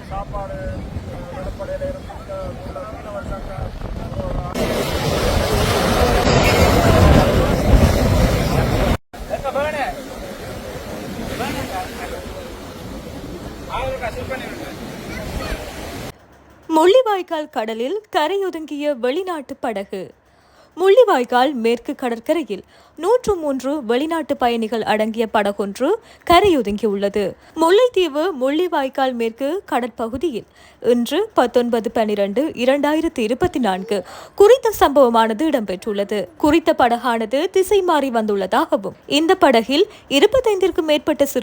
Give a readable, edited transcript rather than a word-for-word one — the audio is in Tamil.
சாப்பாடு கடற்படையில இருந்து மீனவர் சங்கம் முள்ளிவாய்க்கால் கடலில் கரையொதுங்கிய வெளிநாட்டு படகு. முள்ளிவாய்க்கால் மேற்கு கடற்கரையில் 103 வெளிநாட்டு பயணிகள் அடங்கிய படகொன்று கரையொதுங்கியுள்ளது. முல்லைத்தீவு முள்ளிவாய்க்கால் மேற்கு கடற்பகுதியில் இன்று 19/12/2024 குறித்த சம்பவமானது இடம்பெற்றுள்ளது. குறித்த படகானது திசை மாறி வந்துள்ளதாகவும் இந்த படகில் 25க்கும் மேற்பட்ட சிறு